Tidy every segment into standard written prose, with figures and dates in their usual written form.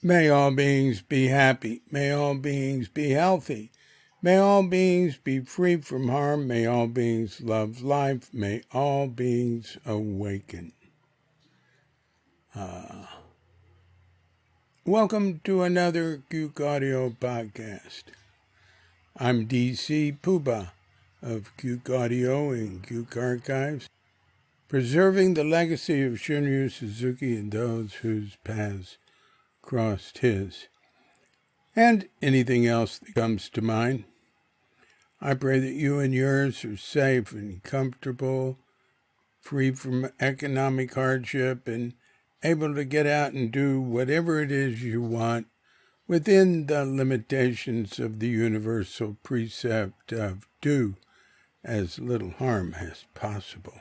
May all beings be happy. May all beings be healthy. May all beings be free from harm. May all beings love life. May all beings awaken. Welcome to another Cuke Audio podcast. I'm DC Puba of Cuke Audio and Cuke Archives, preserving the legacy of Shunryu Suzuki and those whose paths crossed his, and anything else that comes to mind. I pray that you and yours are safe and comfortable, free from economic hardship, and able to get out and do whatever it is you want within the limitations of the universal precept of do as little harm as possible.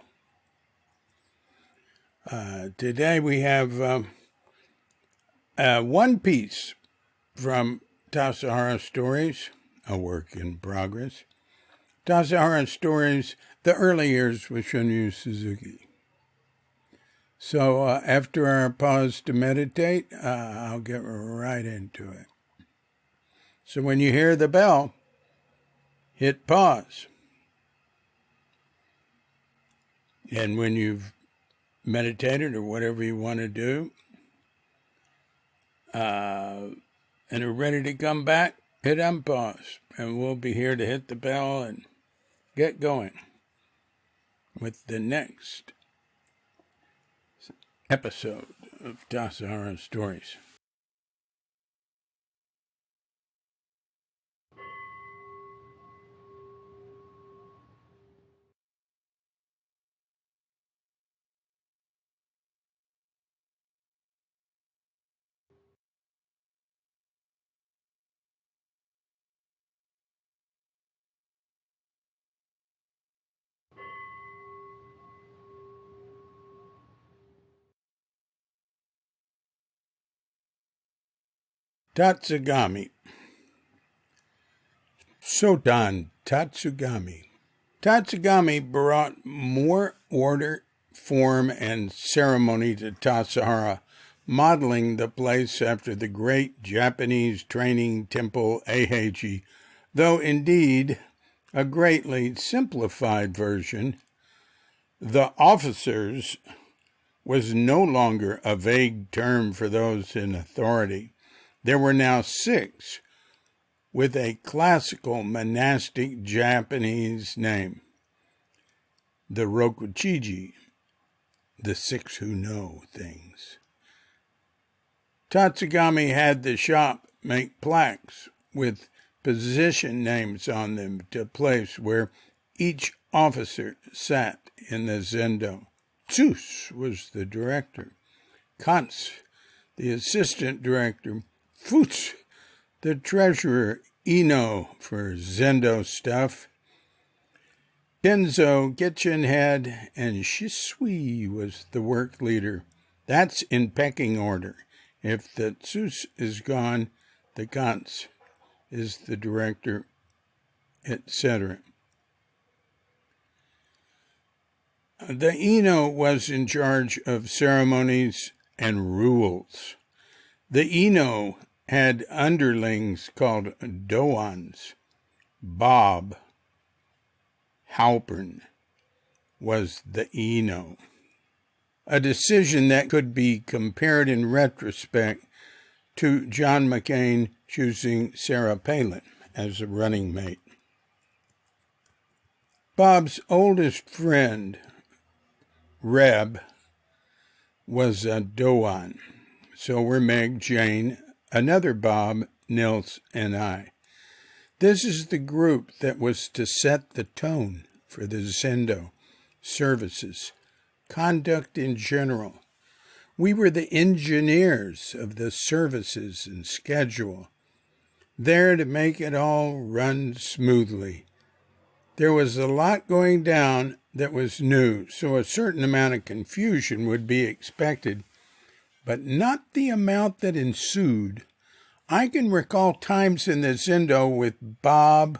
Today we have one piece from Tassajara Stories, a work in progress. Tatsugami Stories, the early years with Shunryu Suzuki. So after our pause to meditate, I'll get right into it. So when you hear the bell, hit pause. And when you've meditated or whatever you want to do, and are ready to come back, hit unpause. And we'll be here to hit the bell and get going with the next episode of Tassajara Stories. Tatsugami. Sotan Tatsugami. Tatsugami brought more order, form, and ceremony to Tassajara, modeling the place after the great Japanese training temple Eiheiji, though indeed a greatly simplified version. The officers was no longer a vague term for those in authority. There were now 6, with a classical monastic Japanese name. The Rokuchiji, the 6 who know things. Tatsugami had the shop make plaques with position names on them to place where each officer sat in the zendo. Tsus was the director. Kantz, the assistant director. Futs, the treasurer. Ino for zendo stuff. Kenzo, kitchen head, and Shisui was the work leader. That's in pecking order. If the Tsus is gone, the Kantz is the director, etc. The Ino was in charge of ceremonies and rules. The Ino had underlings called doans. Bob Halpern was the Ino. A decision that could be compared in retrospect to John McCain choosing Sarah Palin as a running mate. Bob's oldest friend, Reb, was a doan. So were Meg, Jane, another Bob, Nils, and I. This is the group that was to set the tone for the zendo, services, conduct in general. We were the engineers of the services and schedule, there to make it all run smoothly. There was a lot going down that was new, so a certain amount of confusion would be expected, but not the amount that ensued. I can recall times in the zendo with Bob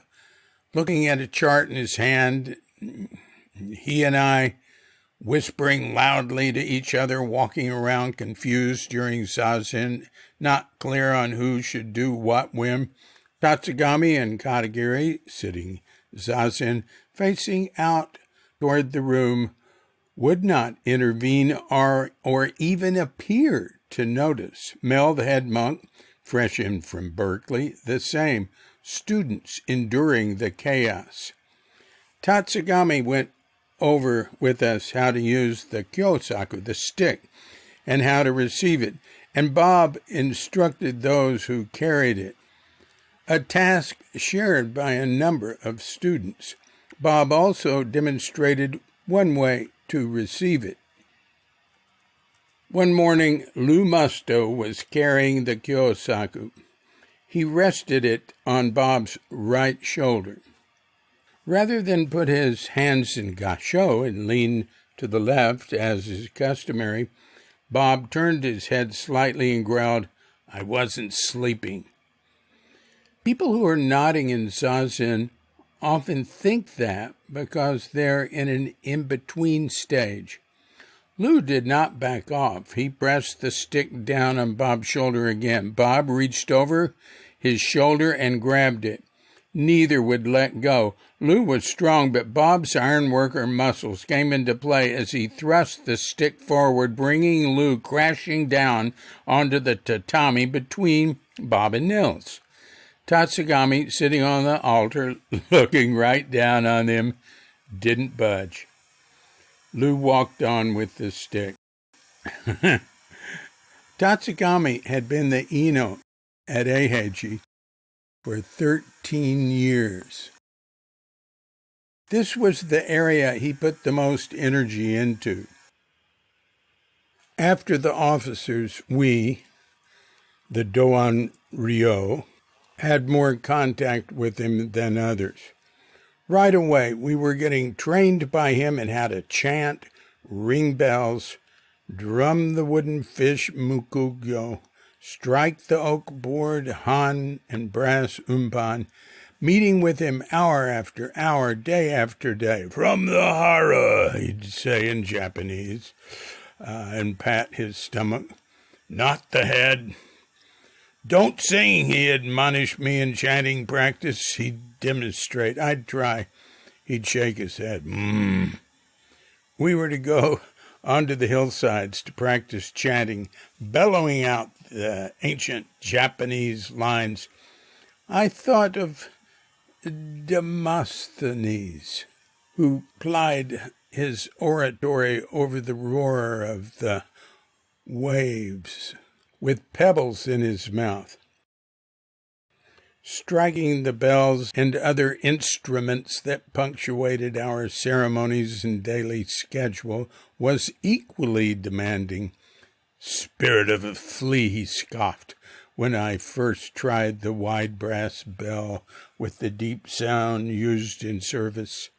looking at a chart in his hand. He and I whispering loudly to each other, walking around confused during zazen, not clear on who should do what when. Tatsugami and Katagiri, sitting zazen, facing out toward the room, would not intervene or even appear to notice. Mel, the head monk, fresh in from Berkeley, the same, students enduring the chaos. Tatsugami went over with us how to use the kyosaku, the stick, and how to receive it, and Bob instructed those who carried it, a task shared by a number of students. Bob also demonstrated one way to receive it. One morning, Lou Musto was carrying the kyosaku. He rested it on Bob's right shoulder. Rather than put his hands in gasho and lean to the left, as is customary, Bob turned his head slightly and growled, "I wasn't sleeping." People who are nodding in zazen often think that because they're in an in-between stage. Lou did not back off. He pressed the stick down on Bob's shoulder again. Bob reached over his shoulder and grabbed it. Neither would let go. Lou was strong, but Bob's ironworker muscles came into play as he thrust the stick forward, bringing Lou crashing down onto the tatami between Bob and Nils. Tatsugami, sitting on the altar, looking right down on him, didn't budge. Lou walked on with the stick. Tatsugami had been the Ino at Eiheiji for 13 years. This was the area he put the most energy into. After the officers, we, the Doan Ryo, had more contact with him than others. Right away, we were getting trained by him in how to chant, ring bells, drum the wooden fish mukugyo, strike the oak board han and brass umpan, meeting with him hour after hour, day after day. "From the hara," he'd say in Japanese, and pat his stomach. "Not the head." "Don't sing," he admonished me in chanting practice. He'd demonstrate. I'd try. He'd shake his head. We were to go onto the hillsides to practice chanting, bellowing out the ancient Japanese lines. I thought of Demosthenes, who plied his oratory over the roar of the waves with pebbles in his mouth. Striking the bells and other instruments that punctuated our ceremonies and daily schedule was equally demanding. "Spirit of a flea," he scoffed when I first tried the wide brass bell with the deep sound used in service.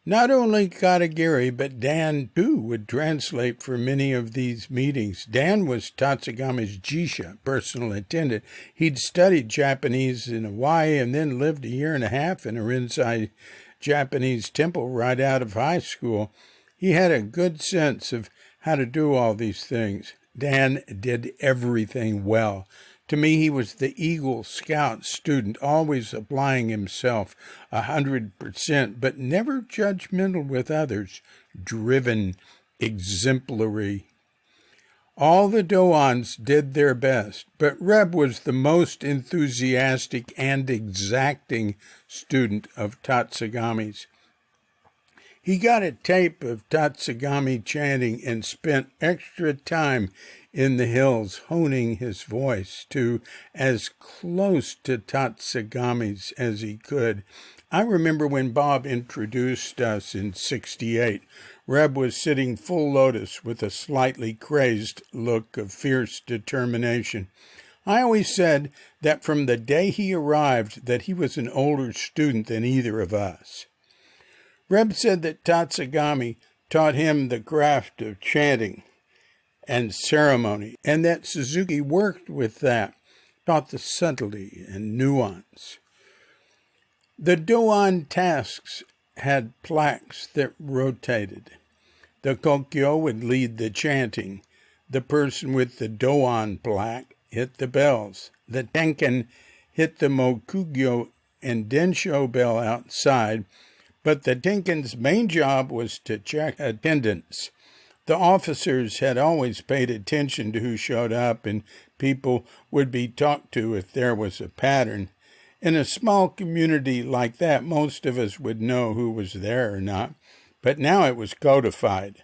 Not only Katagiri, but Dan, too, would translate for many of these meetings. Dan was Tatsugami's jisha, personal attendant. He'd studied Japanese in Hawaii and then lived a year and a half in a Rinzai Japanese temple right out of high school. He had a good sense of how to do all these things. Dan did everything well. To me, he was the Eagle Scout student, always applying himself 100%, but never judgmental with others, driven, exemplary. All the Doans did their best, but Reb was the most enthusiastic and exacting student of Tatsugami's. He got a tape of Tatsugami chanting and spent extra time in the hills honing his voice to as close to Tatsugami's as he could. I remember when Bob introduced us in '68, Reb was sitting full lotus with a slightly crazed look of fierce determination. I always said that from the day he arrived that he was an older student than either of us. Reb said that Tatsugami taught him the craft of chanting and ceremony, and that Suzuki worked with that, taught the subtlety and nuance. The Doan tasks had plaques that rotated. The kokyo would lead the chanting. The person with the doan plaque hit the bells. The tenkan hit the mokugyo and densho bell outside, but the tenkan's main job was to check attendance. The officers had always paid attention to who showed up, and people would be talked to if there was a pattern. In a small community like that, most of us would know who was there or not, but now it was codified.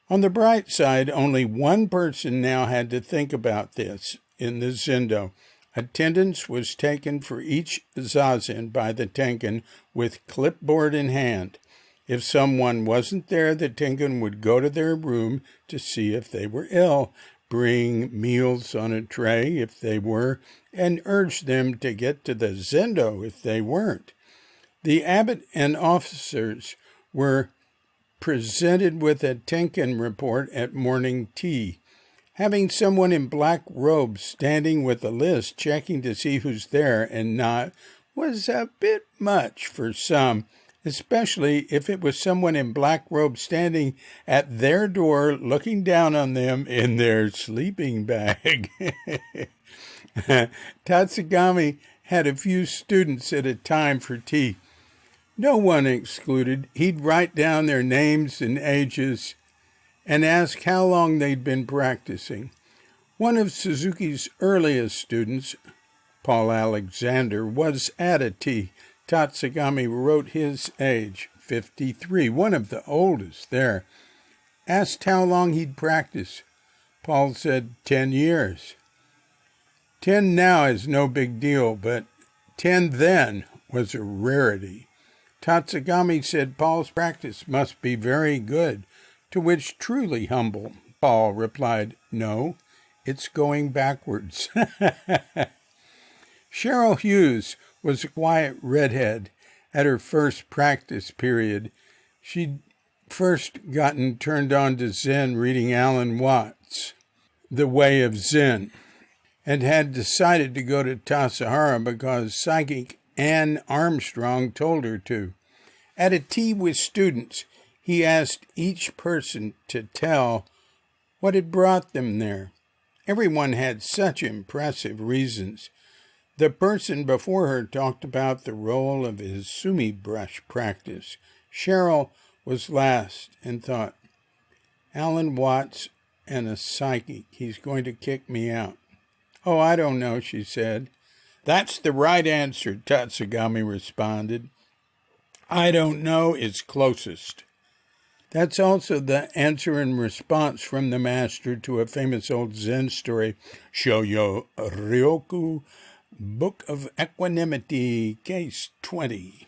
On the bright side, only one person now had to think about this in the zendo. Attendance was taken for each zazen by the tenkan with clipboard in hand. If someone wasn't there, the tenkan would go to their room to see if they were ill, bring meals on a tray if they were, and urge them to get to the zendo if they weren't. The abbot and officers were presented with a tenkan report at morning tea. Having someone in black robes standing with a list checking to see who's there and not was a bit much for some, especially if it was someone in black robes standing at their door looking down on them in their sleeping bag. Tatsugami had a few students at a time for tea. No one excluded. He'd write down their names and ages and ask how long they'd been practicing. One of Suzuki's earliest students, Paul Alexander, was at a tea. Tatsugami wrote his age, 53, one of the oldest there. Asked how long he'd practiced. Paul said 10 years. 10 now is no big deal, but 10 then was a rarity. Tatsugami said Paul's practice must be very good, to which, truly humble, Paul replied, "No, it's going backwards." Cheryl Hughes was a quiet redhead. At her first practice period, she'd first gotten turned on to Zen reading Alan Watts' The Way of Zen, and had decided to go to Tassajara because psychic Anne Armstrong told her to. At a tea with students, he asked each person to tell what had brought them there. Everyone had such impressive reasons. The person before her talked about the role of his sumi brush practice. Cheryl was last and thought, Alan Watts and a psychic. He's going to kick me out. "Oh, I don't know," she said. "That's the right answer," Tatsugami responded. "I don't know" is closest. That's also the answer and response from the master to a famous old Zen story, Shunryu Ryoku, Book of Equanimity, Case 20.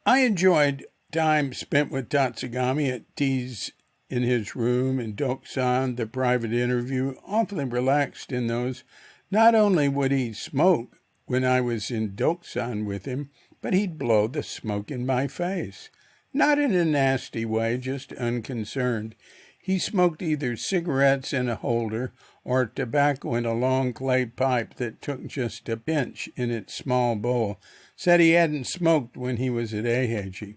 I enjoyed time spent with Tatsugami at teas in his room in Dokusan, the private interview, awfully relaxed in those. Not only would he smoke when I was in Dokusan with him, but he'd blow the smoke in my face. Not in a nasty way, just unconcerned. He smoked either cigarettes in a holder or tobacco in a long clay pipe that took just a pinch in its small bowl. Said he hadn't smoked when he was at Eiheiji.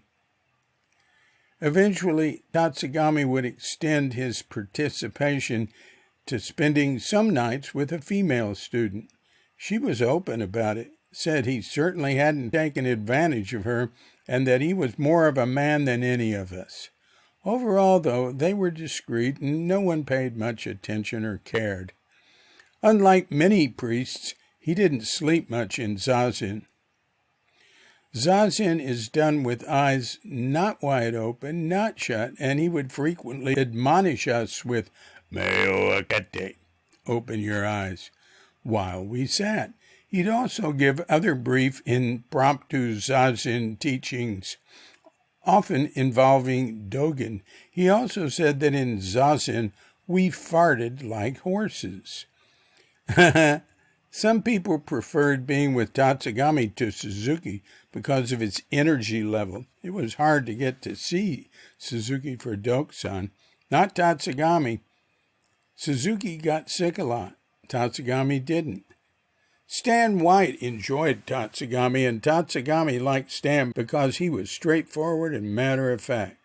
Eventually, Tatsugami would extend his participation to spending some nights with a female student. She was open about it, said he certainly hadn't taken advantage of her, and that he was more of a man than any of us. Overall, though, they were discreet, and no one paid much attention or cared. Unlike many priests, he didn't sleep much in zazen. Zazen is done with eyes not wide open, not shut, and he would frequently admonish us with "Meo akate," open your eyes, while we sat. He'd also give other brief impromptu zazen teachings, often involving Dogen. He also said that in zazen we farted like horses. Some people preferred being with Tatsugami to Suzuki because of his energy level. It was hard to get to see Suzuki for Dokusan. Not Tatsugami. Suzuki got sick a lot. Tatsugami didn't. Stan White enjoyed Tatsugami, and Tatsugami liked Stan because he was straightforward and matter-of-fact.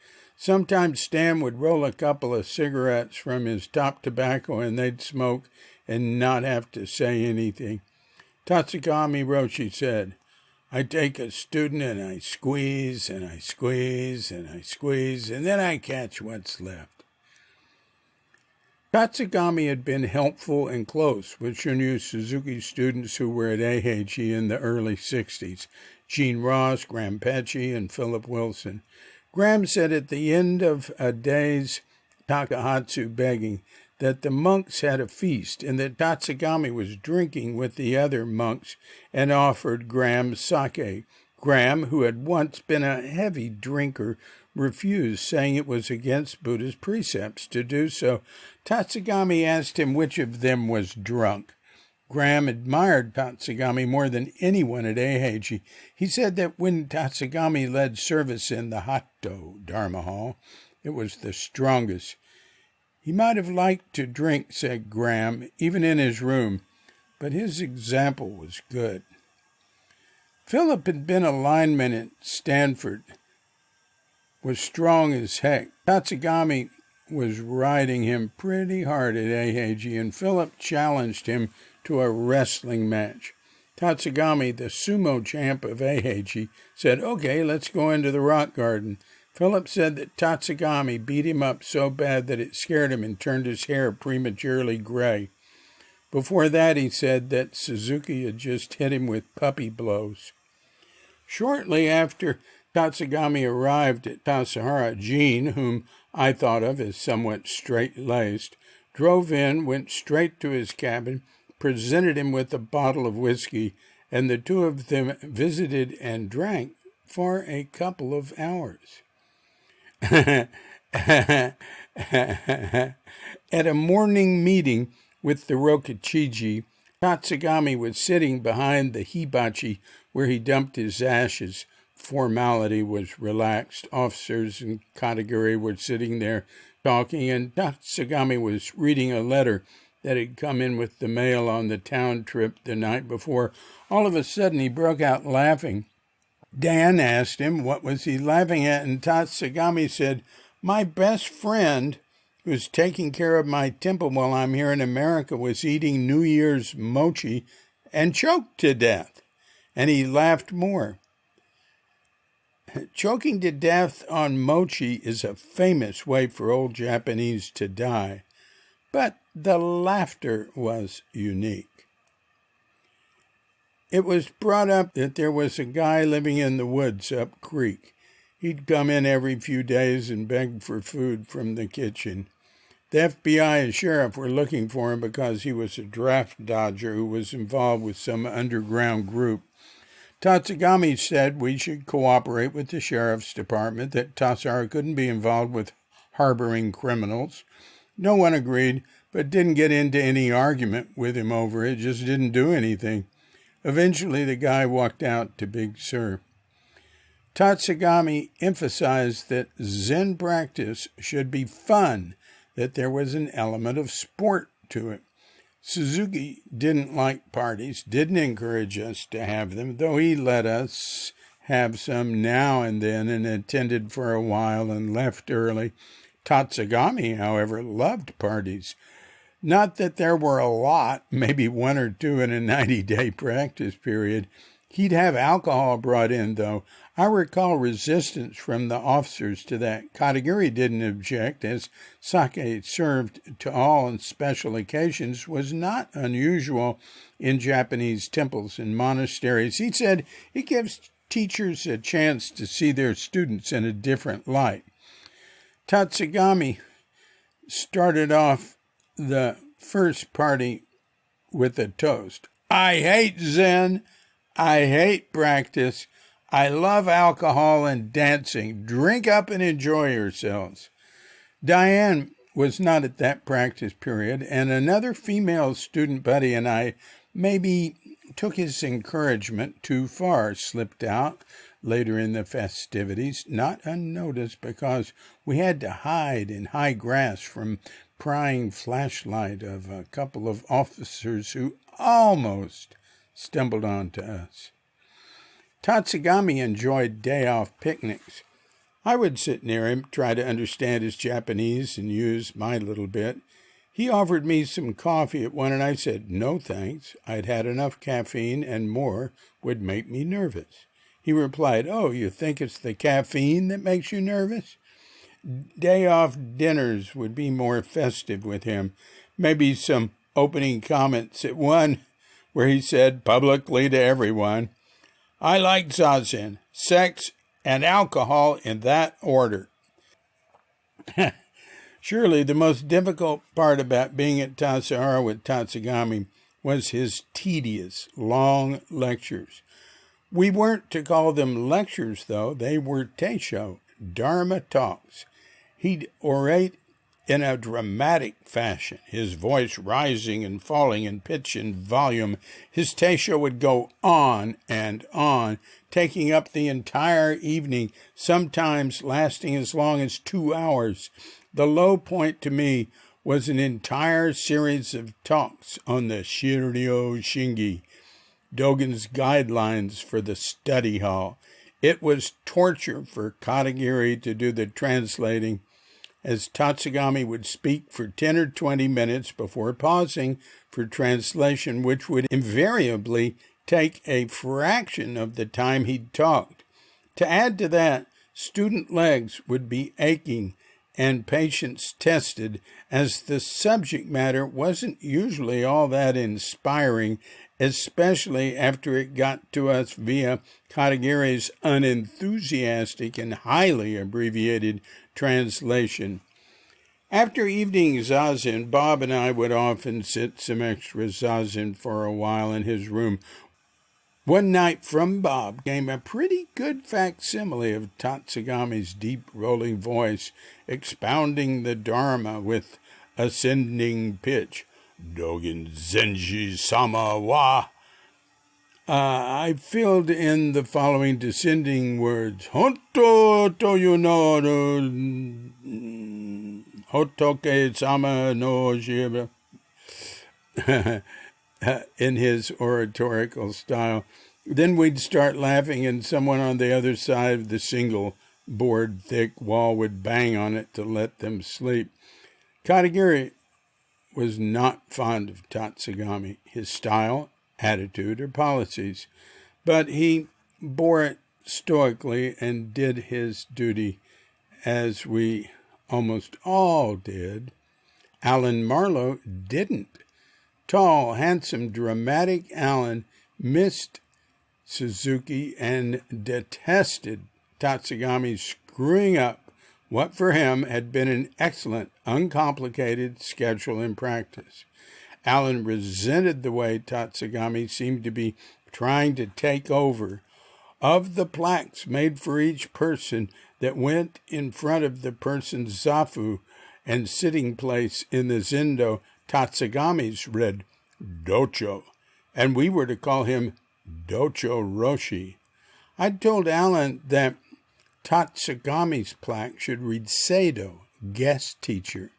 Sometimes Stan would roll a couple of cigarettes from his top tobacco and they'd smoke and not have to say anything. Tatsugami Roshi said, I take a student and I squeeze and I squeeze and I squeeze and then I catch what's left. Tatsugami had been helpful and close with Shunryu Suzuki students who were at Eiheiji in the early 60s, Gene Ross, Graham Petchy, and Philip Wilson. Graham said at the end of a day's Takahatsu begging that the monks had a feast and that Tatsugami was drinking with the other monks and offered Graham sake. Graham, who had once been a heavy drinker, refused, saying it was against Buddha's precepts to do so. Tatsugami asked him which of them was drunk. Graham admired Tatsugami more than anyone at Eiheiji. He said that when Tatsugami led service in the Hatto Dharma Hall, it was the strongest. He might have liked to drink, said Graham, even in his room, but his example was good. Philip had been a lineman at Stanford, was strong as heck. Tatsugami was riding him pretty hard at Eiheiji, and Philip challenged him to a wrestling match. Tatsugami, the sumo champ of Eiheiji, said, okay, let's go into the rock garden. Philip said that Tatsugami beat him up so bad that it scared him and turned his hair prematurely gray. Before that, he said that Suzuki had just hit him with puppy blows. Shortly after Tatsugami arrived at Tassajara, Gene, whom I thought of as somewhat straight-laced, drove in, went straight to his cabin, presented him with a bottle of whiskey, and the two of them visited and drank for a couple of hours. At a morning meeting with the Rokichiji, Tatsugami was sitting behind the hibachi where he dumped his ashes. Formality was relaxed. Officers and Katagiri were sitting there talking, and Tatsugami was reading a letter that had come in with the mail on the town trip the night before. All of a sudden, he broke out laughing. Dan asked him what was he laughing at, and Tatsugami said, my best friend, who's taking care of my temple while I'm here in America, was eating New Year's mochi and choked to death. And he laughed more. Choking to death on mochi is a famous way for old Japanese to die, but the laughter was unique. It was brought up that there was a guy living in the woods up creek. He'd come in every few days and beg for food from the kitchen. The FBI and sheriff were looking for him because he was a draft dodger who was involved with some underground group. Tatsugami said we should cooperate with the sheriff's department, that Tassajara couldn't be involved with harboring criminals. No one agreed, but didn't get into any argument with him over it, just didn't do anything. Eventually, the guy walked out to Big Sur. Tatsugami emphasized that Zen practice should be fun, that there was an element of sport to it. Suzuki didn't like parties, didn't encourage us to have them, though he let us have some now and then and attended for a while and left early. Tatsugami, however, loved parties. Not that there were a lot, maybe one or two in a 90-day practice period. He'd have alcohol brought in, though. I recall resistance from the officers to that. Katagiri didn't object, as sake served to all on special occasions was not unusual in Japanese temples and monasteries. He said it gives teachers a chance to see their students in a different light. Tatsugami started off the first party with a toast. I hate Zen. I hate practice. I love alcohol and dancing. Drink up and enjoy yourselves. Diane was not at that practice period, and another female student buddy and I maybe took his encouragement too far, slipped out later in the festivities, not unnoticed because we had to hide in high grass from prying flashlight of a couple of officers who almost stumbled onto us. Tatsugami enjoyed day-off picnics. I would sit near him, try to understand his Japanese and use my little bit. He offered me some coffee at one, and I said, no thanks. I'd had enough caffeine, and more would make me nervous. He replied, oh, you think it's the caffeine that makes you nervous? Day-off dinners would be more festive with him. Maybe some opening comments at one where he said publicly to everyone, I like zazen, sex, and alcohol in that order. Surely the most difficult part about being at Tassajara with Tatsugami was his tedious, long lectures. We weren't to call them lectures, though. They were teisho, Dharma talks. He'd orate in a dramatic fashion, his voice rising and falling in pitch and volume. His teisho would go on and on, taking up the entire evening, sometimes lasting as long as 2 hours. The low point to me was an entire series of talks on the Shunryu Suzuki, Dogen's guidelines for the study hall. It was torture for Katagiri to do the translating, as Tatsugami would speak for 10 or 20 minutes before pausing for translation, which would invariably take a fraction of the time he'd talked. To add to that, student legs would be aching and patience tested, as the subject matter wasn't usually all that inspiring, especially after it got to us via Katagiri's unenthusiastic and highly abbreviated translation. After evening zazen, Bob and I would often sit some extra zazen for a while in his room. One night from Bob came a pretty good facsimile of Tatsugami's deep rolling voice, expounding the Dharma with ascending pitch. Dogen Zenji Sama wa. I filled in the following descending words. Honto to you no hotoke sama no shiba. In his oratorical style. Then we'd start laughing, and someone on the other side of the single board thick wall would bang on it to let them sleep. Katagiri was not fond of Tatsugami, his style, attitude, or policies, but he bore it stoically and did his duty, as we almost all did. Alan Marlowe didn't. Tall, handsome, dramatic Alan missed Suzuki and detested Tatsugami screwing up what for him had been an excellent, uncomplicated schedule in practice. Alan resented the way Tatsugami seemed to be trying to take over. Of the plaques made for each person that went in front of the person's zafu and sitting place in the zendo, Tatsugami's read Docho, and we were to call him Docho Roshi. I'd told Alan that Tatsugami's plaque should read Seido, guest teacher.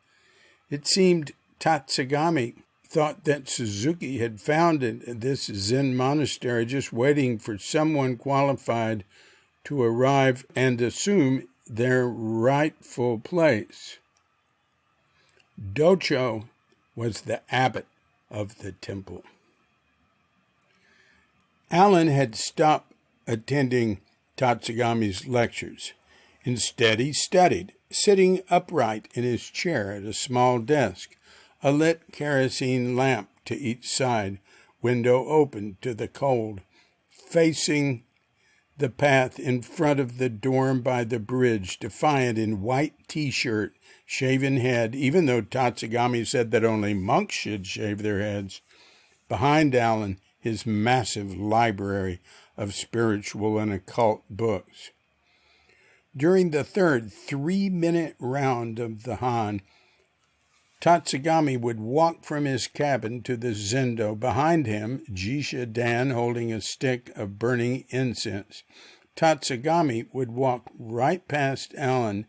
It seemed Tatsugami thought that Suzuki had founded this Zen monastery just waiting for someone qualified to arrive and assume their rightful place. Docho was the abbot of the temple. Alan had stopped attending Tatsugami's lectures. Instead, he studied, sitting upright in his chair at a small desk, a lit kerosene lamp to each side, window open to the cold, facing the path in front of the dorm by the bridge, defiant in white T-shirt, shaven head, even though Tatsugami said that only monks should shave their heads. Behind Alan, his massive library of spiritual and occult books. During the third 3-minute round of the Han, Tatsugami would walk from his cabin to the zendo. Behind him, Jisha Dan holding a stick of burning incense. Tatsugami would walk right past Alan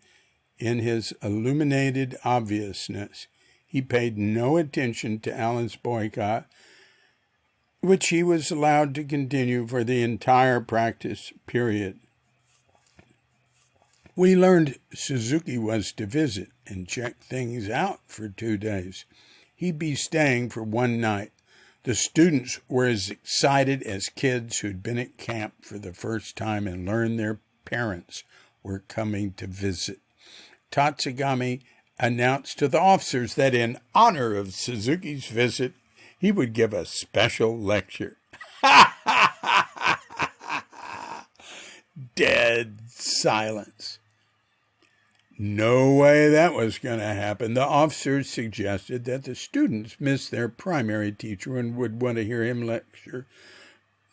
in his illuminated obviousness. He paid no attention to Alan's boycott, which he was allowed to continue for the entire practice period. We learned Suzuki was to visit and check things out for 2 days. He'd be staying for one night. The students were as excited as kids who'd been at camp for the first time and learned their parents were coming to visit. Tatsugami announced to the officers that in honor of Suzuki's visit, he would give a special lecture. Dead silence. No way that was going to happen. The officers suggested that the students miss their primary teacher and would want to hear him lecture.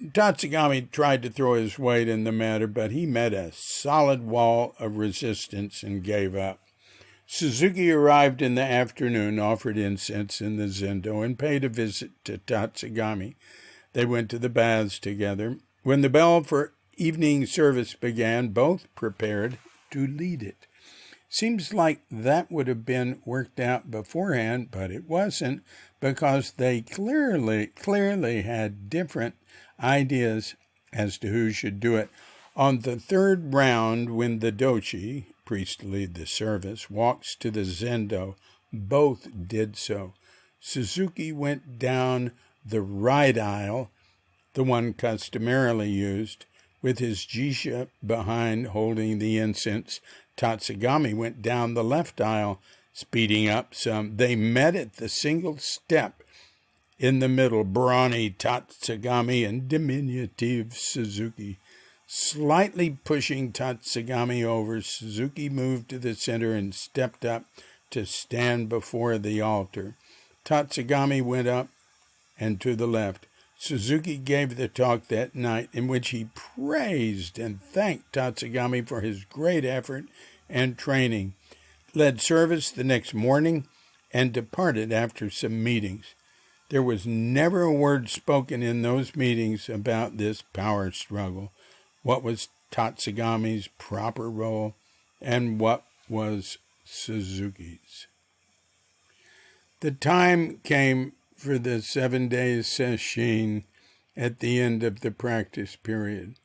Tatsugami tried to throw his weight in the matter, but he met a solid wall of resistance and gave up. Suzuki arrived in the afternoon, offered incense in the zendo, and paid a visit to Tatsugami. They went to the baths together. When the bell for evening service began, both prepared to lead it. Seems like that would have been worked out beforehand, but it wasn't, because they clearly had different ideas as to who should do it. On the third round, when the doshi, priest to lead the service, walks to the zendo, both did so. Suzuki went down the right aisle, the one customarily used, with his jisha behind holding the incense. Tatsugami went down the left aisle, speeding up some. They met at the single step in the middle, brawny Tatsugami and diminutive Suzuki. Slightly pushing Tatsugami over, Suzuki moved to the center and stepped up to stand before the altar. Tatsugami went up and to the left. Suzuki gave the talk that night in which he praised and thanked Tatsugami for his great effort and training, led service the next morning, and departed after some meetings. There was never a word spoken in those meetings about this power struggle. What was Tatsugami's proper role, and what was Suzuki's? The time came for the 7 days sesshin at the end of the practice period.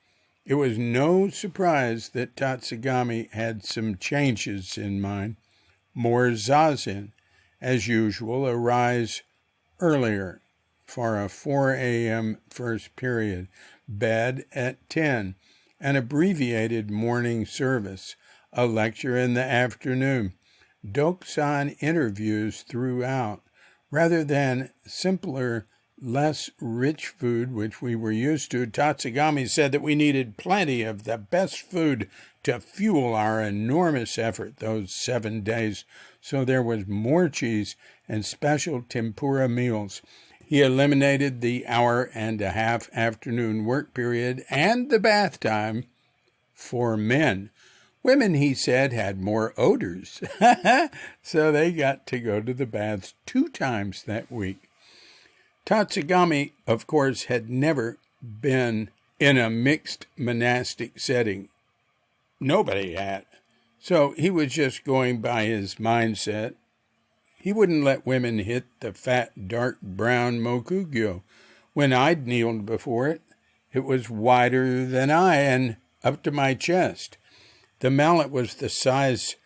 It was no surprise that Tatsugami had some changes in mind. More zazen, as usual, arise earlier for a 4 a.m. first period, bed at 10, an abbreviated morning service, a lecture in the afternoon, dokusan interviews throughout, rather than simpler, less rich food, which we were used to. Tatsugami said that we needed plenty of the best food to fuel our enormous effort those 7 days, so there was more cheese and special tempura meals. He eliminated the hour-and-a-half afternoon work period and the bath time for men. Women, he said, had more odors, so they got to go to the baths 2 times that week. Tatsugami, of course, had never been in a mixed monastic setting. Nobody had. So he was just going by his mindset. He wouldn't let women hit the fat, dark brown mokugyo. When I'd kneeled before it, it was wider than I and up to my chest. The mallet was the size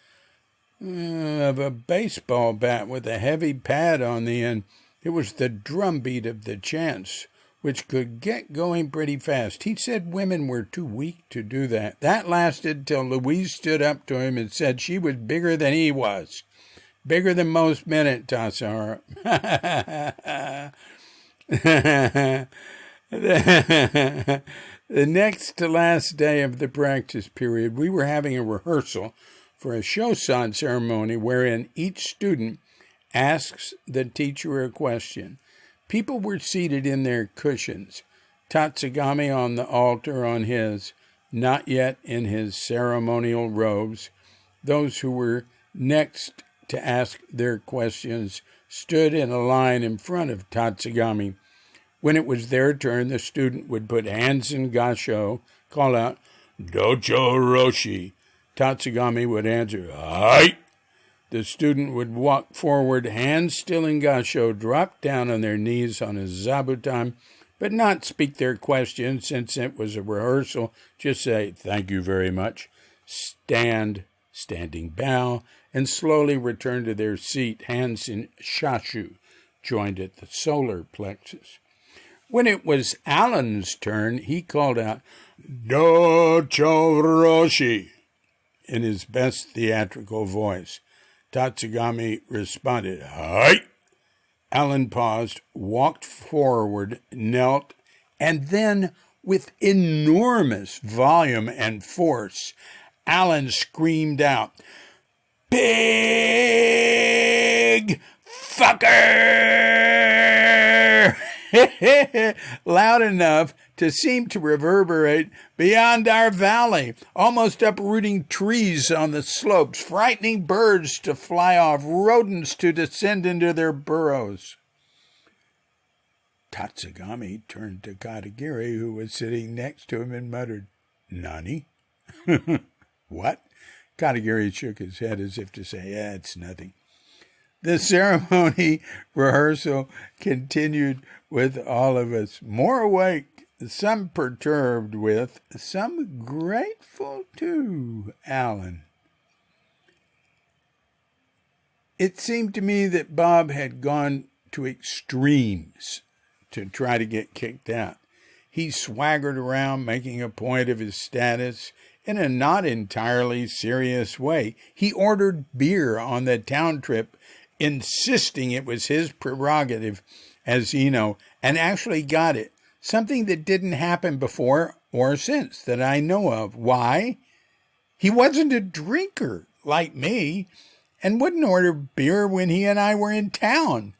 of a baseball bat with a heavy pad on the end. It was the drumbeat of the chants, which could get going pretty fast. He said women were too weak to do that. That lasted till Louise stood up to him and said she was bigger than he was. Bigger than most men at Tassajara. The next to last day of the practice period, we were having a rehearsal for a shosan ceremony wherein each student asks the teacher a question. People were seated in their cushions. Tatsugami on the altar on his, not yet in his ceremonial robes. Those who were next to ask their questions stood in a line in front of Tatsugami. When it was their turn, the student would put hands in gasho, call out, "Docho Roshi." Tatsugami would answer, "Hai." The student would walk forward, hands still in gasho, drop down on their knees on a zabuton, but not speak their question since it was a rehearsal. Just say, "Thank you very much." standing bow, and slowly returned to their seat. Hands in shashu, joined at the solar plexus. When it was Alan's turn, he called out, "Do Choroshi," in his best theatrical voice. Tatsugami responded, "Hi." Alan paused, walked forward, knelt, and then, with enormous volume and force, Alan screamed out, "Big fucker!" loud enough to seem to reverberate beyond our valley, almost uprooting trees on the slopes, frightening birds to fly off, rodents to descend into their burrows. Tatsugami turned to Katagiri, who was sitting next to him, and muttered, "Nani?" "What?" Katagiri shook his head as if to say, "It's nothing." The ceremony rehearsal continued with all of us, more awake, some perturbed with, some grateful to Alan. It seemed to me that Bob had gone to extremes to try to get kicked out. He swaggered around, making a point of his status in a not entirely serious way. He ordered beer on the town trip, insisting it was his prerogative as Eno, and actually got it, something that didn't happen before or since that I know of. Why? He wasn't a drinker like me and wouldn't order beer when he and I were in town.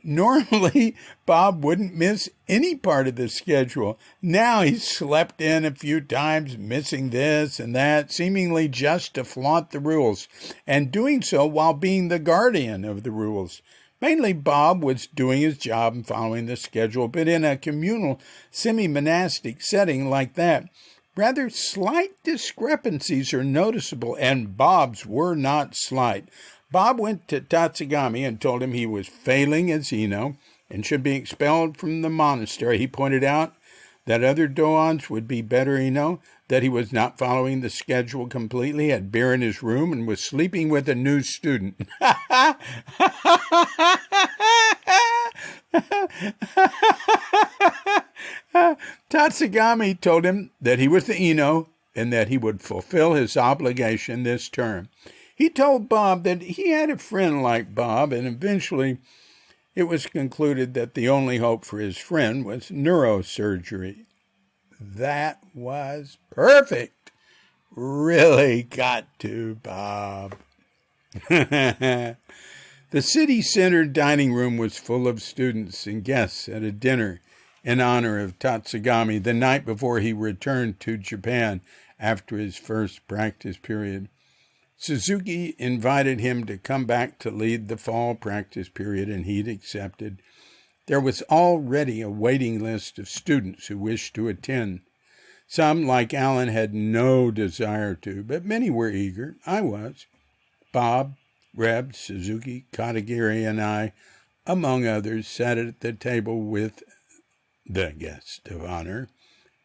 Normally, Bob wouldn't miss any part of the schedule. Now he slept in a few times, missing this and that, seemingly just to flaunt the rules, and doing so while being the guardian of the rules. Mainly, Bob was doing his job and following the schedule, but in a communal, semi-monastic setting like that, rather slight discrepancies are noticeable, and Bob's were not slight. Bob went to Tatsugami and told him he was failing as Eno and should be expelled from the monastery. He pointed out that other doans would be better, that he was not following the schedule completely, had beer in his room, and was sleeping with a new student. Tatsugami told him that he was the Eno and that he would fulfill his obligation this term. He told Bob that he had a friend like Bob, and eventually it was concluded that the only hope for his friend was neurosurgery. That was perfect. Really got to, Bob. The city-centered dining room was full of students and guests at a dinner in honor of Tatsugami the night before he returned to Japan after his first practice period. Suzuki invited him to come back to lead the fall practice period, and he'd accepted. There was already a waiting list of students who wished to attend. Some, like Alan, had no desire to, but many were eager. I was. Bob, Reb, Suzuki, Katagiri, and I, among others, sat at the table with the guest of honor.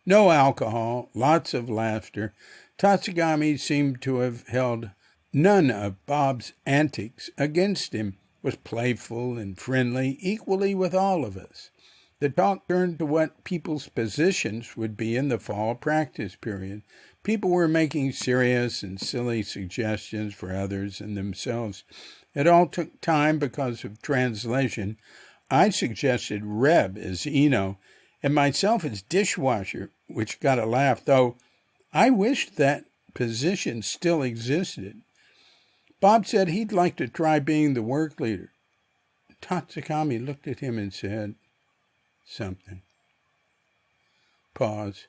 No alcohol, lots of laughter. Tatsugami seemed to have held none of Bob's antics against him, was playful and friendly, equally with all of us. The talk turned to what people's positions would be in the fall practice period. People were making serious and silly suggestions for others and themselves. It all took time because of translation. I suggested Reb as Eno and myself as dishwasher, which got a laugh, though I wished that position still existed. Bob said he'd like to try being the work leader. Tatsugami looked at him and said something. Pause.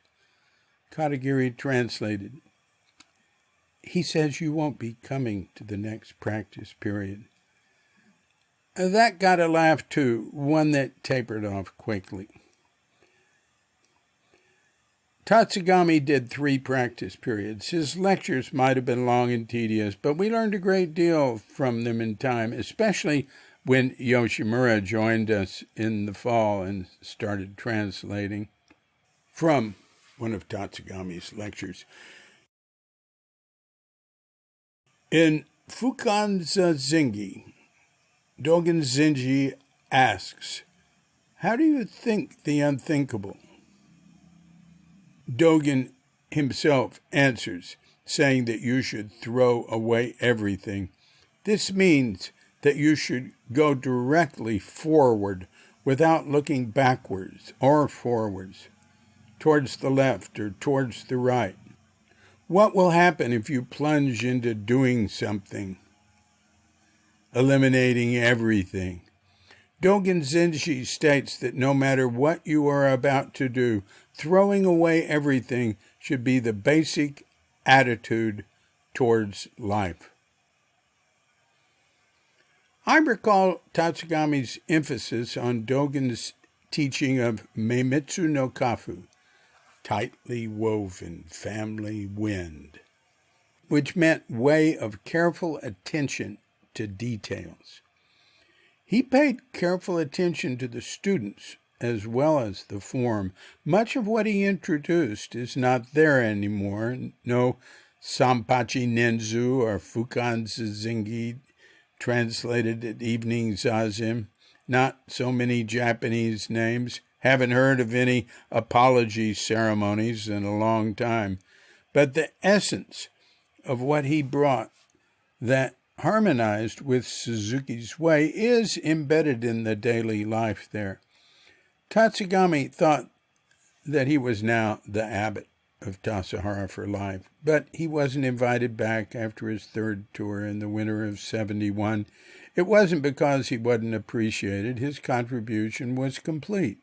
Katagiri translated. He says you won't be coming to the next practice period. That got a laugh too, one that tapered off quickly. Tatsugami did 3 practice periods. His lectures might have been long and tedious, but we learned a great deal from them in time, especially when Yoshimura joined us in the fall and started translating from one of Tatsugami's lectures. In Fukanza Zingi, Dogen Zenji asks, "How do you think the unthinkable?" Dogen himself answers, saying that you should throw away everything. This means that you should go directly forward without looking backwards or forwards, towards the left or towards the right. What will happen if you plunge into doing something, eliminating everything? Dogen Zenji states that no matter what you are about to do, throwing away everything should be the basic attitude towards life. I recall Tatsugami's emphasis on Dogen's teaching of Meimitsu no Kafu, tightly woven family wind, which meant way of careful attention to details. He paid careful attention to the students as well as the form. Much of what he introduced is not there anymore. No Sanpachi Nenzu or Fukanza Zingi translated at evening zazen. Not so many Japanese names. Haven't heard of any apology ceremonies in a long time. But the essence of what he brought that harmonized with Suzuki's way is embedded in the daily life there. Tatsugami thought that he was now the abbot of Tassajara for life, but he wasn't invited back after his third tour in the winter of 71. It wasn't because he wasn't appreciated. His contribution was complete.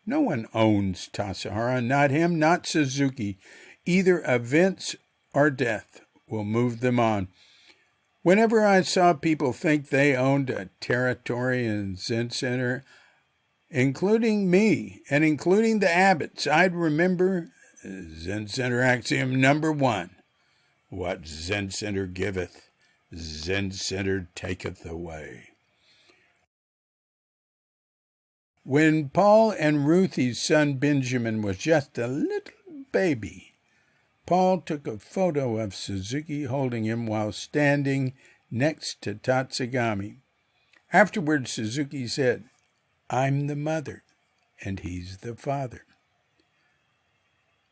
No one owns Tassajara, not him, not Suzuki. Either events or death will move them on. Whenever I saw people think they owned a territory in Zen Center, including me and including the abbots, I'd remember Zen Center axiom number 1. What Zen Center giveth, Zen Center taketh away. When Paul and Ruthie's son Benjamin was just a little baby, Paul took a photo of Suzuki holding him while standing next to Tatsugami. Afterwards, Suzuki said, "I'm the mother, and he's the father."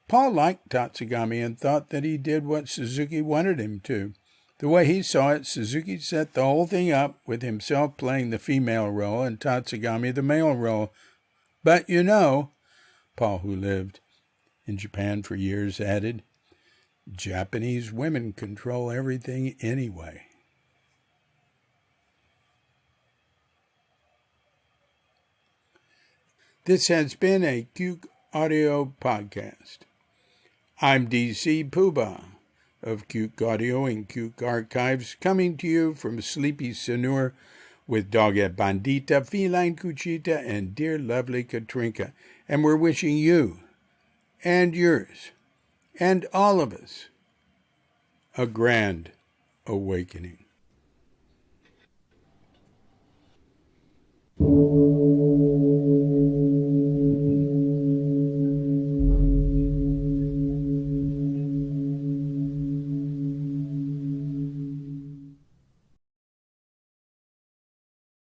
Paul liked Tatsugami and thought that he did what Suzuki wanted him to. The way he saw it, Suzuki set the whole thing up with himself playing the female role and Tatsugami the male role. But you know, Paul, who lived in Japan for years, added, Japanese women control everything anyway. This has been a Cuke Audio podcast. I'm DC Poobah of Cuke Audio and Cuke Archives, coming to you from Sleepy Sanur with Doggett Bandita, Feline Cuchita, and dear lovely Katrinka. And we're wishing you and yours and all of us a grand awakening.